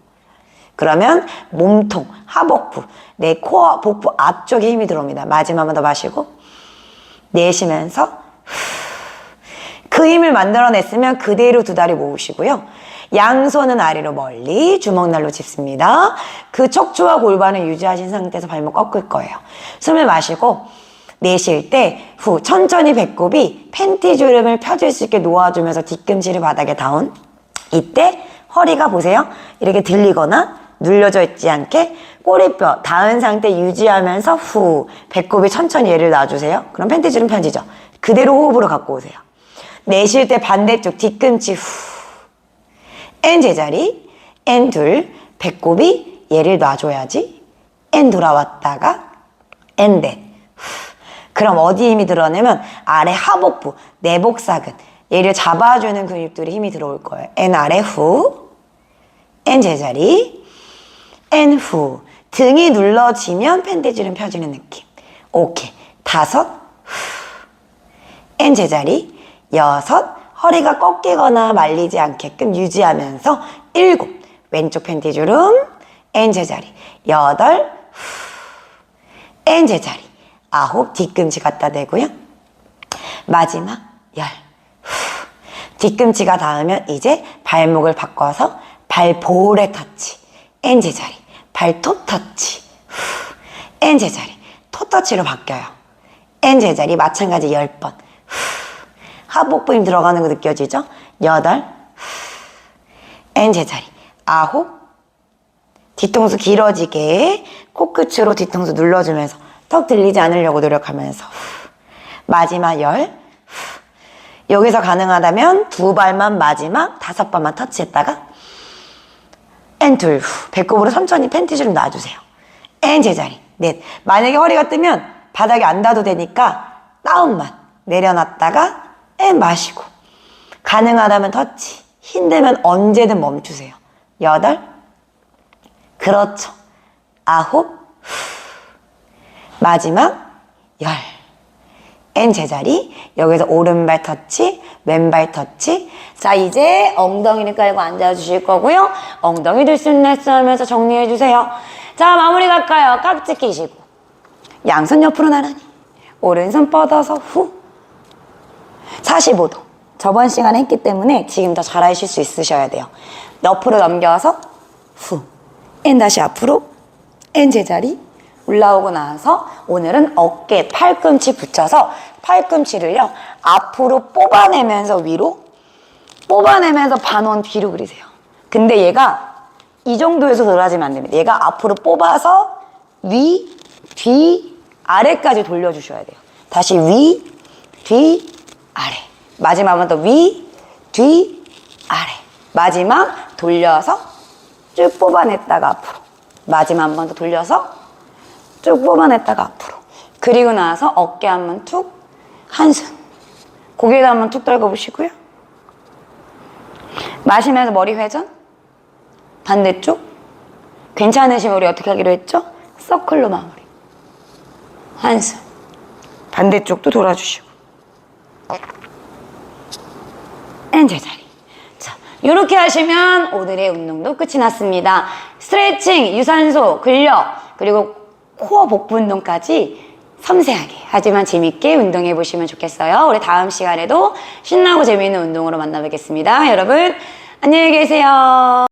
그러면 몸통, 하복부, 내 코어, 복부 앞쪽에 힘이 들어옵니다. 마지막 한 번 더 마시고 내쉬면서 후. 그 힘을 만들어냈으면 그대로 두 다리 모으시고요. 양손은 아래로 멀리 주먹날로 짚습니다. 그 척추와 골반을 유지하신 상태에서 발목 꺾을 거예요. 숨을 마시고 내쉴 때 후 천천히 배꼽이 팬티 주름을 펴줄 수 있게 놓아주면서 뒤꿈치를 바닥에 다운. 이때 허리가 보세요. 이렇게 들리거나 눌려져 있지 않게 꼬리뼈 닿은 상태 유지하면서 후 배꼽이 천천히 얘를 놔주세요. 그럼 팬티 주름 펴지죠. 그대로 호흡으로 갖고 오세요. 내쉴 때 반대쪽 뒤꿈치 후. N 제자리, N 둘, 배꼽이 얘를 놔줘야지. N 돌아왔다가 N 넷. 그럼 어디 힘이 들어내면 아래 하복부, 내복사근 얘를 잡아주는 근육들이 힘이 들어올 거예요. N 아래 후, N 제자리, N 후. 등이 눌러지면 팬티줄은 펴지는 느낌. 오케이. 다섯 후. N 제자리, 여섯. 허리가 꺾이거나 말리지 않게끔 유지하면서 일곱. 왼쪽 팬티주름, N 제자리, 여덟, 후. N 제자리, 아홉. 뒤꿈치 갖다 대고요. 마지막 열. 후. 뒤꿈치가 닿으면 이제 발목을 바꿔서 발볼에 터치, N 제자리, 발톱 터치, 후. N 제자리, 토 터치로 바뀌어요. N 제자리 마찬가지 10번. 하복부 힘 들어가는 거 느껴지죠? 8, N 제자리, 9, 뒤통수 길어지게 코끝으로 뒤통수 눌러주면서 턱 들리지 않으려고 노력하면서 마지막 10, 여기서 가능하다면 두 발만 마지막 5번만 터치했다가 N 둘, 배꼽으로 천천히 팬티 좀 놔주세요. N 제자리, 넷. 만약에 허리가 뜨면 바닥에 안 닿아도 되니까 다운만 내려놨다가 N 마시고 가능하다면 터치, 힘들면 언제든 멈추세요. 8, 그렇죠. 9, 마지막 10. N 제자리, 여기서 오른발 터치, 왼발 터치. 자, 이제 엉덩이를 깔고 앉아주실 거고요. 엉덩이 들쑥날쑥 하면서 정리해주세요. 자, 마무리 갈까요? 깍지 끼시고 양손 옆으로 나란히 오른손 뻗어서 후 45도. 저번 시간에 했기 때문에 지금 더 잘 하실 수 있으셔야 돼요. 옆으로 넘겨서 후. N 다시 앞으로. N 제자리. 올라오고 나서 오늘은 어깨, 팔꿈치 붙여서 팔꿈치를요. 앞으로 뽑아내면서 위로. 뽑아내면서 반원 뒤로 그리세요. 근데 얘가 이 정도에서 돌아지면 안 됩니다. 얘가 앞으로 뽑아서 위, 뒤, 아래까지 돌려주셔야 돼요. 다시 위, 뒤, 아래. 마지막 한 번 더 위, 뒤, 아래. 마지막 돌려서 쭉 뽑아냈다가 앞으로. 마지막 한 번 더 돌려서 쭉 뽑아냈다가 앞으로. 그리고 나서 어깨 한 번 툭, 한숨. 고개도 한 번 툭 떨궈보시고요. 마시면서 머리 회전. 반대쪽. 괜찮으시면 우리 어떻게 하기로 했죠? 서클로 마무리. 한숨. 반대쪽도 돌아주시고. N 제자리. 자, 이렇게 하시면 오늘의 운동도 끝이 났습니다. 스트레칭, 유산소, 근력, 그리고 코어 복부 운동까지 섬세하게 하지만 재밌게 운동해 보시면 좋겠어요. 우리 다음 시간에도 신나고 재미있는 운동으로 만나뵙겠습니다. 여러분 안녕히 계세요.